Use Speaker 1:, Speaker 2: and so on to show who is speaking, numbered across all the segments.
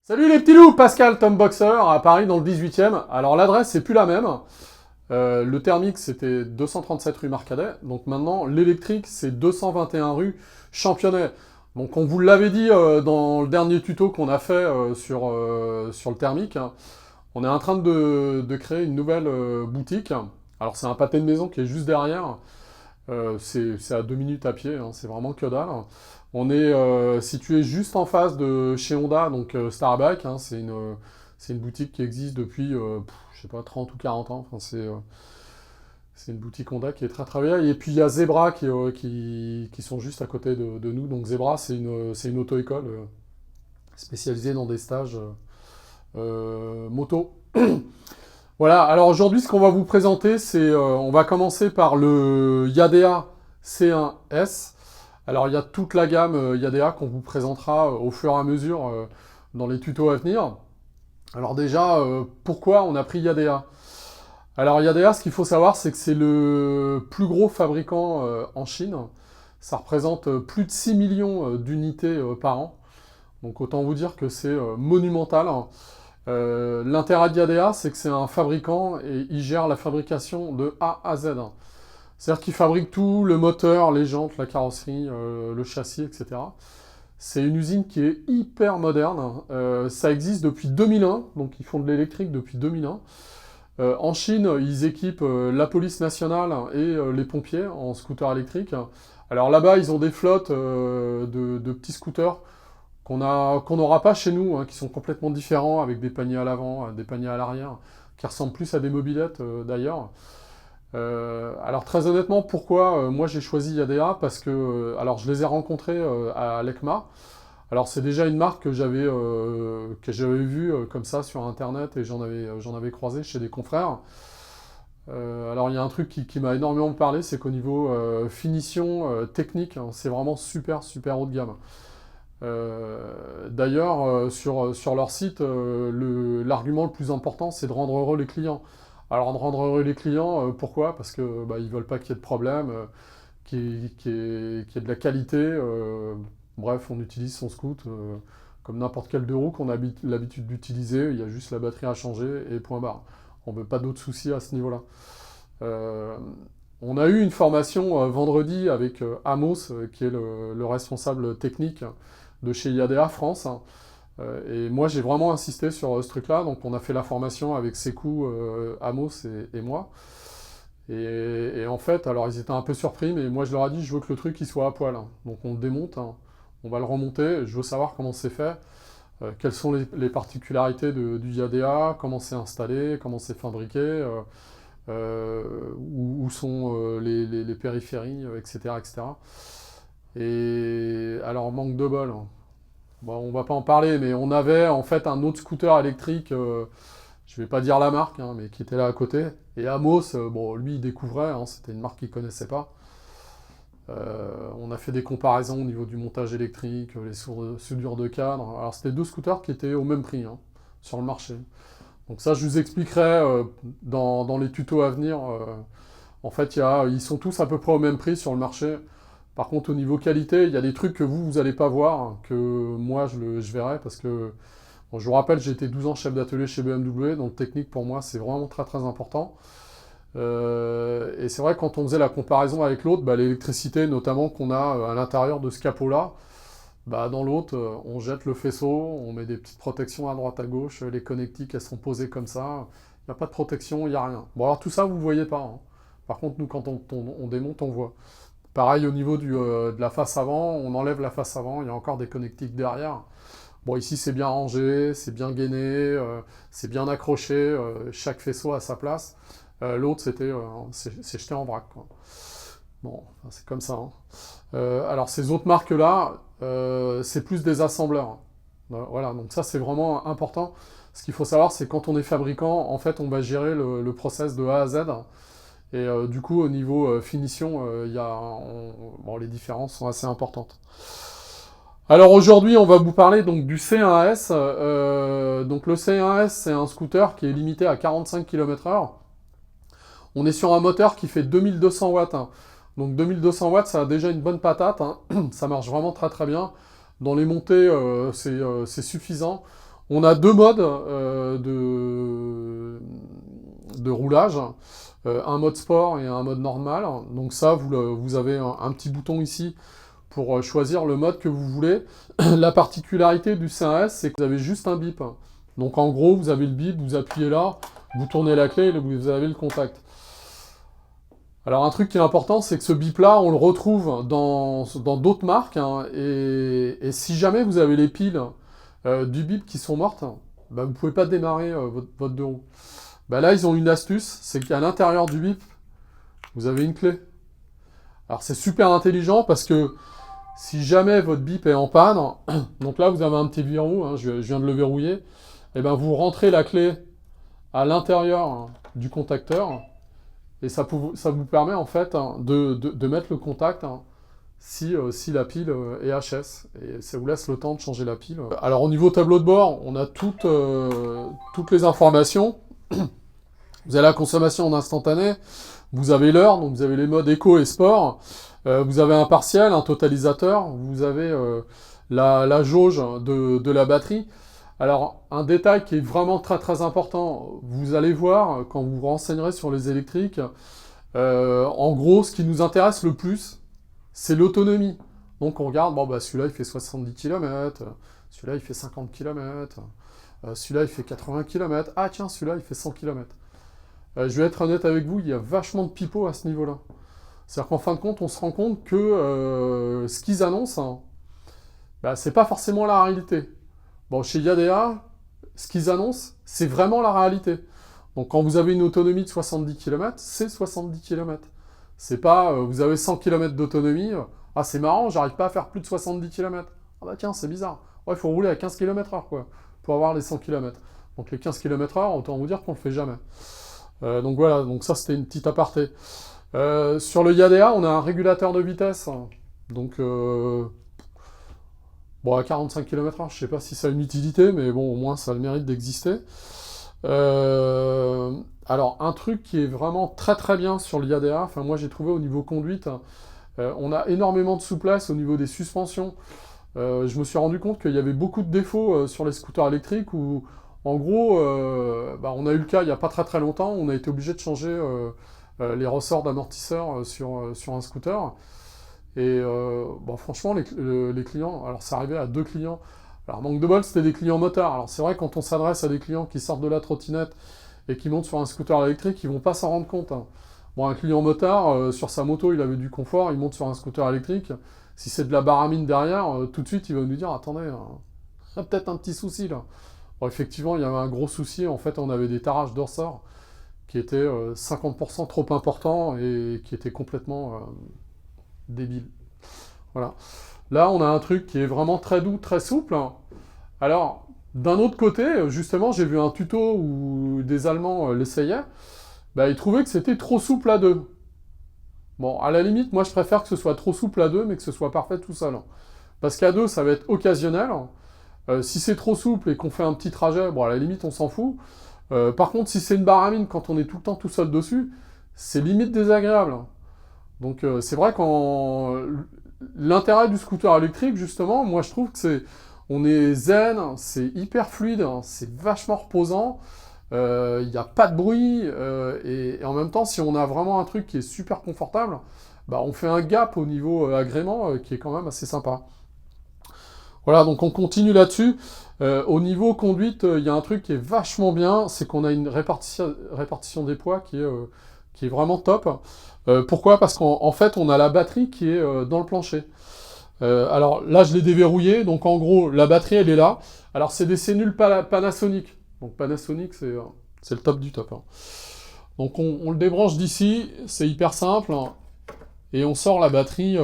Speaker 1: Salut les petits loups, Pascal Tom Boxer à Paris dans le 18e. Alors l'adresse c'est plus la même. Le thermique c'était 237 rue Marcadet. Donc maintenant l'électrique c'est 221 rue Championnet. Donc on vous l'avait dit dans le dernier tuto qu'on a fait sur le thermique, hein. On est en train de créer une nouvelle boutique. Alors c'est un pâté de maison qui est juste derrière. C'est à 2 minutes à pied, hein, c'est vraiment que dalle. On est situé juste en face de chez Honda, donc Starbucks, hein, c'est une boutique qui existe depuis, je sais pas, 30 ou 40 ans. Enfin, c'est une boutique Honda qui est très très vieille. Et puis il y a Zebra qui sont juste à côté de nous. Donc Zebra, c'est une auto-école spécialisée dans des stages moto. Voilà, alors aujourd'hui, ce qu'on va vous présenter, on va commencer par le Yadea C1S. Alors, il y a toute la gamme Yadea qu'on vous présentera au fur et à mesure dans les tutos à venir. Alors déjà, pourquoi on a pris Yadea? Alors Yadea, ce qu'il faut savoir, c'est que c'est le plus gros fabricant en Chine. Ça représente plus de 6 millions d'unités par an. Donc autant vous dire que c'est monumental. L'intérêt de Yadea, c'est que c'est un fabricant et il gère la fabrication de A à Z. C'est-à-dire qu'il fabrique tout, le moteur, les jantes, la carrosserie, le châssis, etc. C'est une usine qui est hyper moderne. Ça existe depuis 2001, donc ils font de l'électrique depuis 2001. En Chine, ils équipent la police nationale et les pompiers en scooter électrique. Alors là-bas, ils ont des flottes de petits scooters qu'on n'aura pas chez nous, hein, qui sont complètement différents, avec des paniers à l'avant, des paniers à l'arrière, qui ressemblent plus à des mobylettes d'ailleurs. Alors très honnêtement, pourquoi moi j'ai choisi Yadea? Parce que alors je les ai rencontrés à l'ECMA. Alors c'est déjà une marque que j'avais vue comme ça sur internet et j'en avais croisé chez des confrères. Alors il y a un truc qui m'a énormément parlé, c'est qu'au niveau finition technique, hein, c'est vraiment super super haut de gamme. D'ailleurs, sur leur site, l'argument le plus important, c'est de rendre heureux les clients. Alors, de rendre heureux les clients, pourquoi? Parce que bah, ils veulent pas qu'il y ait de problème, qu'il y ait de la qualité. Bref, on utilise son scoot comme n'importe quel deux roues qu'on a l'habitude d'utiliser. Il y a juste la batterie à changer et point barre. On veut pas d'autres soucis à ce niveau-là. Euh, on a eu une formation vendredi avec Amos, qui est le responsable technique de chez Yadea France, hein. Et moi, j'ai vraiment insisté sur ce truc-là. Donc, on a fait la formation avec Sekou, Amos et moi. Et en fait, alors, ils étaient un peu surpris, mais moi, je leur ai dit, je veux que le truc, il soit à poil, hein. Donc, on le démonte, hein. On va le remonter. Je veux savoir comment c'est fait, quelles sont les particularités du Yadea, comment c'est installé, comment c'est fabriqué, où sont les périphéries, etc., etc. Et alors, manque de bol, hein. Bon, on va pas en parler, mais on avait en fait un autre scooter électrique, je vais pas dire la marque, hein, mais qui était là à côté. Et Amos, bon, lui, il découvrait, hein, c'était une marque qu'il connaissait pas. On a fait des comparaisons au niveau du montage électrique, les soudures de cadre. Alors, c'était deux scooters qui étaient au même prix, hein, sur le marché. Donc ça, je vous expliquerai dans les tutos à venir. En fait, ils sont tous à peu près au même prix sur le marché. Par contre, au niveau qualité, il y a des trucs que vous n'allez pas voir, hein, que moi, je verrai, parce que, bon, je vous rappelle, j'ai été 12 ans chef d'atelier chez BMW, donc technique, pour moi, c'est vraiment très très important. Et c'est vrai que quand on faisait la comparaison avec l'autre, bah, l'électricité, notamment, qu'on a à l'intérieur de ce capot-là, bah, dans l'autre, on jette le faisceau, on met des petites protections à droite à gauche, les connectiques, elles sont posées comme ça, il n'y a pas de protection, il n'y a rien. Bon, alors tout ça, vous ne voyez pas, hein. Par contre, nous, quand on démonte, on voit. Pareil au niveau de la face avant, on enlève la face avant, il y a encore des connectiques derrière. Bon, ici c'est bien rangé, c'est bien gainé, c'est bien accroché, chaque faisceau à sa place. L'autre, c'est jeté en vrac, quoi. Bon, enfin, c'est comme ça, hein. Alors ces autres marques-là, c'est plus des assembleurs, hein. Voilà, donc ça c'est vraiment important. Ce qu'il faut savoir, c'est que quand on est fabricant, en fait, on va gérer le process de A à Z. Et du coup, au niveau finition, bon, les différences sont assez importantes. Alors aujourd'hui, on va vous parler donc du C1S. Donc le C1S, c'est un scooter qui est limité à 45 km/h. On est sur un moteur qui fait 2200 watts, hein. Donc 2200 watts, ça a déjà une bonne patate, hein. Ça marche vraiment très très bien. Dans les montées, c'est suffisant. On a deux modes de roulage, un mode sport et un mode normal. Donc ça, vous avez un petit bouton ici pour choisir le mode que vous voulez. La particularité du C1S, c'est que vous avez juste un bip. Donc en gros, vous avez le bip, vous appuyez là, vous tournez la clé et vous avez le contact. Alors un truc qui est important, c'est que ce bip-là, on le retrouve dans d'autres marques, hein, et si jamais vous avez les piles du bip qui sont mortes, bah, vous ne pouvez pas démarrer votre deux roues. Bah, là, ils ont une astuce, c'est qu'à l'intérieur du bip, vous avez une clé. Alors c'est super intelligent parce que si jamais votre bip est en panne, donc là vous avez un petit verrou, hein, je viens de le verrouiller, et ben vous rentrez la clé à l'intérieur du contacteur, et ça vous permet en fait de mettre le contact si la pile est HS, et ça vous laisse le temps de changer la pile. Alors au niveau tableau de bord, on a toutes les informations. Vous avez la consommation en instantané, vous avez l'heure, donc vous avez les modes éco et sport, vous avez un partiel, un totalisateur, vous avez la jauge de la batterie. Alors, un détail qui est vraiment très très important, vous allez voir quand vous vous renseignerez sur les électriques, en gros, ce qui nous intéresse le plus, c'est l'autonomie. Donc on regarde, bon bah celui-là il fait 70 km, celui-là il fait 50 km, celui-là il fait 80 km, ah tiens celui-là il fait 100 km. Je vais être honnête avec vous, il y a vachement de pipeaux à ce niveau-là. C'est-à-dire qu'en fin de compte, on se rend compte que ce qu'ils annoncent, hein, bah, c'est pas forcément la réalité. Bon, chez Yadea, ce qu'ils annoncent, c'est vraiment la réalité. Donc quand vous avez une autonomie de 70 km, c'est 70 km. C'est pas, vous avez 100 km d'autonomie, ah c'est marrant, j'arrive pas à faire plus de 70 km. Ah bah tiens, c'est bizarre. Ouais, il faut rouler à 15 km/h, quoi, pour avoir les 100 km. Donc les 15 km/h, autant vous dire qu'on le fait jamais. Donc voilà, donc ça c'était une petite aparté. Sur le Yadea, on a un régulateur de vitesse. Donc, bon, à 45 km/h, je sais pas si ça a une utilité, mais bon, au moins ça a le mérite d'exister. Alors, un truc qui est vraiment très très bien sur le Yadea, enfin moi j'ai trouvé au niveau conduite, on a énormément de souplesse au niveau des suspensions. Je me suis rendu compte qu'il y avait beaucoup de défauts sur les scooters électriques où, en gros, bah, on a eu le cas il n'y a pas très très longtemps, on a été obligé de changer les ressorts d'amortisseur sur un scooter. Et bon, franchement, les clients, alors ça arrivait à 2 clients. Alors, manque de bol, c'était des clients motards. Alors, c'est vrai, quand on s'adresse à des clients qui sortent de la trottinette et qui montent sur un scooter électrique, ils vont pas s'en rendre compte, hein. Bon, un client motard, sur sa moto, il avait du confort, il monte sur un scooter électrique. Si c'est de la baramine derrière, tout de suite, il va nous dire, attendez, il y a peut-être un petit souci là. Bon, effectivement, il y avait un gros souci. En fait, on avait des tarages de ressort qui étaient 50% trop importants et qui étaient complètement débiles. Voilà. Là, on a un truc qui est vraiment très doux, très souple. Alors, d'un autre côté, justement, j'ai vu un tuto où des Allemands l'essayaient. Bah, ils trouvaient que c'était trop souple à deux. Bon, à la limite, moi, je préfère que ce soit trop souple à deux, mais que ce soit parfait tout seul. Parce qu'à deux, ça va être occasionnel. Si c'est trop souple et qu'on fait un petit trajet, bon, à la limite, on s'en fout. Par contre, si c'est une baramine, quand on est tout le temps tout seul dessus, c'est limite désagréable. Donc, c'est vrai qu'en... L'intérêt du scooter électrique, justement, moi, je trouve que c'est... On est zen, c'est hyper fluide, c'est vachement reposant, il n'y a pas de bruit, et en même temps, si on a vraiment un truc qui est super confortable, bah, on fait un gap au niveau agrément qui est quand même assez sympa. Voilà, donc on continue là-dessus. Au niveau conduite, il y a un truc qui est vachement bien, c'est qu'on a une répartition des poids qui est vraiment top. Pourquoi? Parce qu'en fait, on a la batterie qui est dans le plancher. Alors là, je l'ai déverrouillé, donc en gros, la batterie, elle est là. Alors, c'est des cellules Panasonic. Donc Panasonic, c'est le top du top, hein. Donc on le débranche d'ici, c'est hyper simple, hein, et on sort la batterie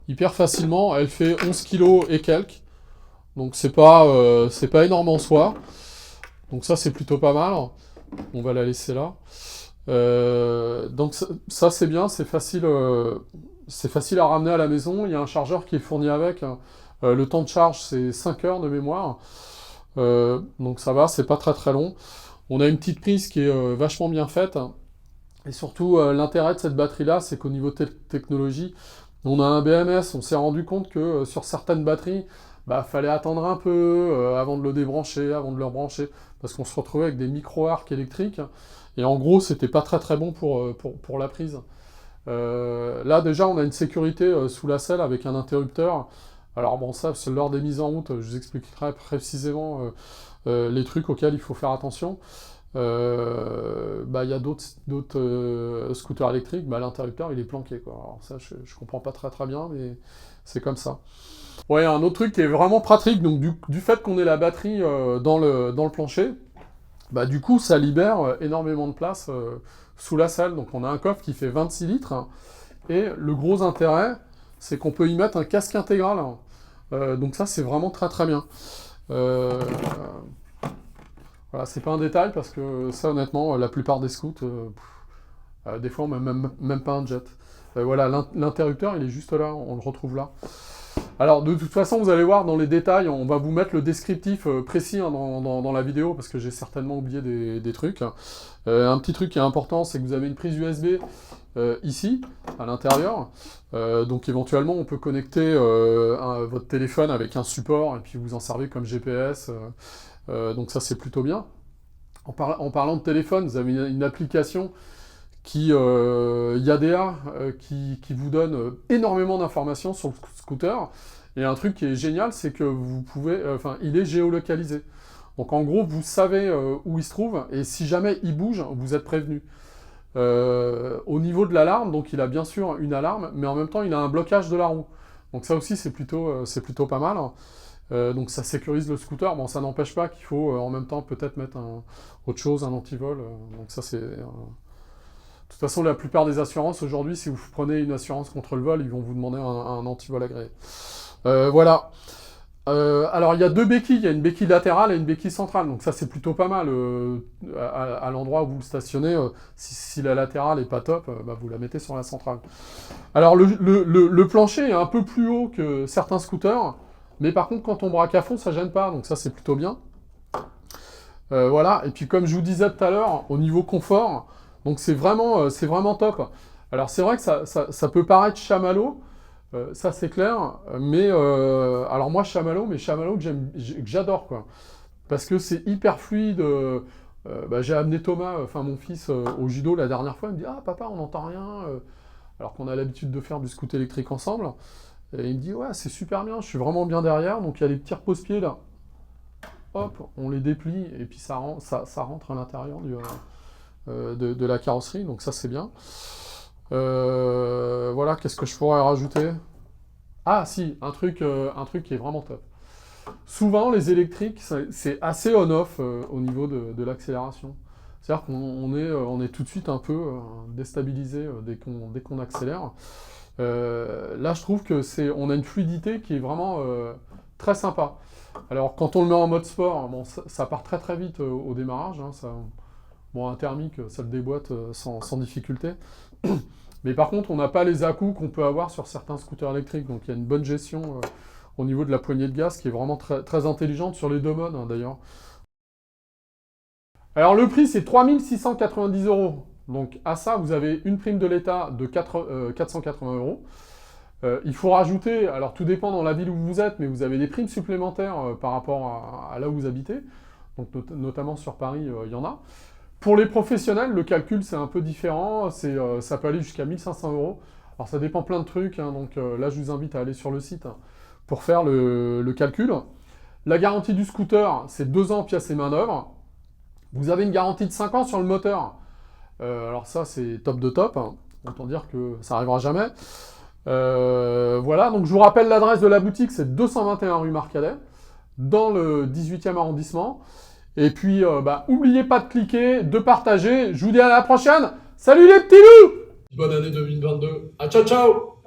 Speaker 1: hyper facilement. Elle fait 11 kg et quelques. Donc c'est pas énorme en soi. Donc ça, c'est plutôt pas mal. On va la laisser là. Donc ça c'est bien, c'est facile à ramener à la maison. Il y a un chargeur qui est fourni avec. Le temps de charge, c'est 5 heures de mémoire. Donc ça va, c'est pas très très long. On a une petite prise qui est vachement bien faite. Et surtout, l'intérêt de cette batterie-là, c'est qu'au niveau technologie, on a un BMS. On s'est rendu compte que sur certaines batteries, bah fallait attendre un peu avant de le débrancher, avant de le rebrancher, parce qu'on se retrouvait avec des micro-arcs électriques, et en gros c'était pas très très bon pour la prise. Là déjà on a une sécurité sous la selle avec un interrupteur. Alors bon ça c'est lors des mises en route, je vous expliquerai précisément les trucs auxquels il faut faire attention. Bah il y a d'autres scooters électriques, bah l'interrupteur il est planqué quoi. Alors ça je comprends pas très très bien, mais c'est comme ça. Ouais, un autre truc qui est vraiment pratique, donc du fait qu'on ait la batterie dans le plancher, bah du coup ça libère énormément de place sous la selle. Donc on a un coffre qui fait 26 litres, hein, et le gros intérêt, c'est qu'on peut y mettre un casque intégral. Donc ça c'est vraiment très très bien. Euh, voilà, c'est pas un détail parce que ça honnêtement, la plupart des scouts, des fois on met même pas un jet. Voilà, l'interrupteur il est juste là, on le retrouve là. Alors, de toute façon, vous allez voir dans les détails, on va vous mettre le descriptif précis hein, dans la vidéo, parce que j'ai certainement oublié des trucs. Un petit truc qui est important, c'est que vous avez une prise USB ici, à l'intérieur. Donc, éventuellement, on peut connecter votre téléphone avec un support, et puis vous en servez comme GPS. Donc, ça, c'est plutôt bien. En parlant de téléphone, vous avez une application Yadea, qui vous donne énormément d'informations sur le scooter. Et un truc qui est génial, c'est que vous pouvez, il est géolocalisé. Donc en gros, vous savez où il se trouve, et si jamais il bouge, vous êtes prévenu. Au niveau de l'alarme, donc il a bien sûr une alarme, mais en même temps, il a un blocage de la roue. Donc ça aussi, c'est plutôt pas mal. Donc ça sécurise le scooter. Bon, ça n'empêche pas qu'il faut en même temps peut-être mettre autre chose, un antivol. Donc ça, c'est... De toute façon, la plupart des assurances, aujourd'hui, si vous prenez une assurance contre le vol, ils vont vous demander un antivol agréé. Voilà. Alors, il y a deux béquilles. Il y a une béquille latérale et une béquille centrale. Donc ça, c'est plutôt pas mal. À l'endroit où vous le stationnez, si la latérale est pas top, bah, vous la mettez sur la centrale. Alors, le plancher est un peu plus haut que certains scooters. Mais par contre, quand on braque à fond, ça gêne pas. Donc ça, c'est plutôt bien. Voilà. Et puis, comme je vous disais tout à l'heure, au niveau confort... Donc c'est vraiment top. Alors c'est vrai que ça peut paraître chamallow, ça c'est clair, mais alors moi chamallow que j'adore quoi. Parce que c'est hyper fluide. J'ai amené Thomas, mon fils, au judo la dernière fois, il me dit « Ah papa, on n'entend rien », alors qu'on a l'habitude de faire du scoot électrique ensemble. Et il me dit « Ouais, c'est super bien, je suis vraiment bien derrière, donc il y a les petits repose-pieds là. » Hop, on les déplie, et puis ça rentre à l'intérieur de la carrosserie, donc ça c'est bien. Voilà, qu'est-ce que je pourrais rajouter? Ah si, un truc qui est vraiment top. Souvent les électriques, c'est assez on-off au niveau de l'accélération. C'est-à-dire qu'on est tout de suite un peu déstabilisé dès qu'on accélère. Là je trouve que on a une fluidité qui est vraiment très sympa. Alors quand on le met en mode sport, bon, ça part très très vite au démarrage, hein, bon, un thermique, ça le déboîte sans difficulté. Mais par contre, on n'a pas les à-coups qu'on peut avoir sur certains scooters électriques. Donc il y a une bonne gestion au niveau de la poignée de gaz qui est vraiment très, très intelligente sur les deux modes, hein, d'ailleurs. Alors le prix, c'est 3 690 €. Donc à ça, vous avez une prime de l'État de 480 €. Il faut rajouter, alors tout dépend dans la ville où vous êtes, mais vous avez des primes supplémentaires par rapport à là où vous habitez. Donc notamment sur Paris, il y en a. Pour les professionnels, le calcul c'est un peu différent, ça peut aller jusqu'à 1 500 €. Alors ça dépend plein de trucs, hein, donc là je vous invite à aller sur le site hein, pour faire le calcul. La garantie du scooter, c'est 2 ans pièces et main-d'œuvre. Vous avez une garantie de 5 ans sur le moteur. Alors ça c'est top de top, hein. Autant dire que ça n'arrivera jamais. Voilà, donc je vous rappelle l'adresse de la boutique, c'est 221 rue Marcadet, dans le 18e arrondissement. Et puis, oubliez pas de cliquer, de partager. Je vous dis à la prochaine. Salut les petits loups! Bonne année 2022. À ciao, ciao!